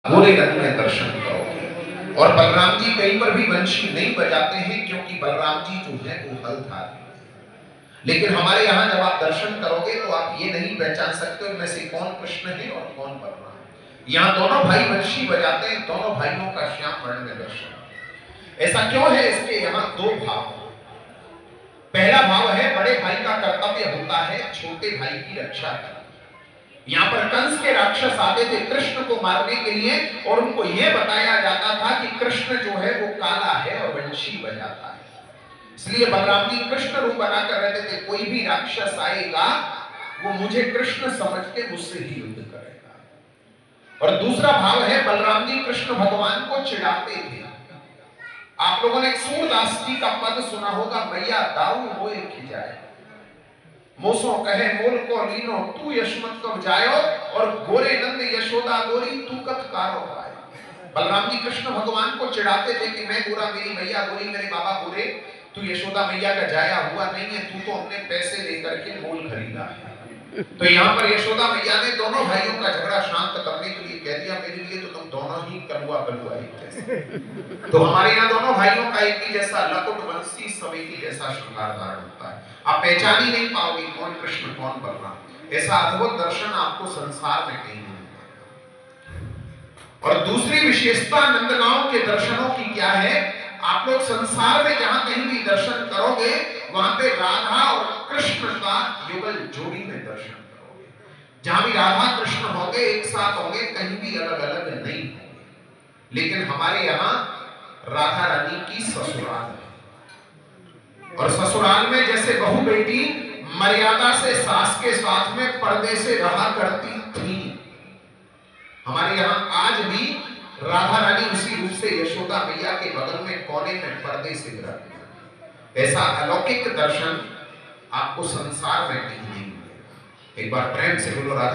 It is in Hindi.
गोरे रंग में दर्शन करोगे। और बलराम जी कहीं पर भी वंशी नहीं बजाते हैं, क्योंकि बलराम जी जो है वो हलधारी है। लेकिन हमारे यहाँ जब आप दर्शन करोगे तो आप ये नहीं पहचान सकते इनमें से कौन कृष्ण है और कौन बलराम है। यहाँ दोनों भाई वंशी बजाते हैं, दोनों भाइयों का श्याम वर्ण में दर्शन। ऐसा क्यों है? इसके यहाँ दो भाव। पहला भाव है, बड़े भाई का कर्तव्य होता है छोटे भाई की रक्षा करना। यहाँ पर कंस के राक्षस आते थे कृष्ण को मारने के लिए, और उनको यह बताया जाता था कि कृष्ण जो है वो काला है और वंशी बजाता है। इसलिए बलराम जी कृष्ण रूप बनाकर रहते थे। कोई भी राक्षस आएगा वो मुझे कृष्ण समझ के मुझसे ही युद्ध करेगा। और दूसरा भाव है, बलराम जी कृष्ण भगवान को चिढ़ाते थे। आप लोगों ने सूरदास जी का पद सुना होगा, मैया दाऊ होए खिजाए, मोसो कहे मोल को लीनो तू यशमत कब जायो, और गोरे नंद यशोदा गोरी तू कत कारो पाए। बलराम जी कृष्ण भगवान को चिढ़ाते थे कि मैं गोरा, मेरी मैया गोरी, मेरे बाबा गोरे, तू यशोदा मैया का जाया हुआ नहीं है, तू तो अपने पैसे लेकर के मोल खरीदा है। तो यहाँ पर यशोदा मैया ने दोनों भाइयों का झगड़ा शांत करने के लिए कह दिया, मेरे लिए तो तुम दोनों ही कलुआ बलुआ एक जैसे। तो हमारे यहाँ दोनों भाइयों का एक ही जैसा लकुट वंशी सब एक ही जैसा श्रृंगार धारण होता है। आप पहचान ही नहीं पाओगे कौन कृष्ण कौन बलराम। ऐसा अद्भुत दर्शन आपको संसार में कहीं नहीं मिलेगा। और दूसरी विशेषता नंदगांव के दर्शनों की क्या है? आप लोग संसार में जहां कहीं भी दर्शन करोगे वहां पे राधा और कृष्ण का युगल जोड़ी में दर्शन करोगे। जहां भी राधा कृष्ण होंगे एक साथ होंगे, कहीं भी अलग अलग नहीं होंगे। लेकिन हमारे यहाँ राधा रानी की ससुराल है, और ससुराल में जैसे बहू बेटी मर्यादा से सास के साथ में पर्दे से रहा करती थी, हमारे यहाँ आज भी राधा रानी उसी रूप से यशोदा मैया के बगल में कोने में पर्दे से विराजमान। ऐसा अलौकिक दर्शन आपको संसार में नहीं मिलेगा। एक बार प्रेम से बोलो राधा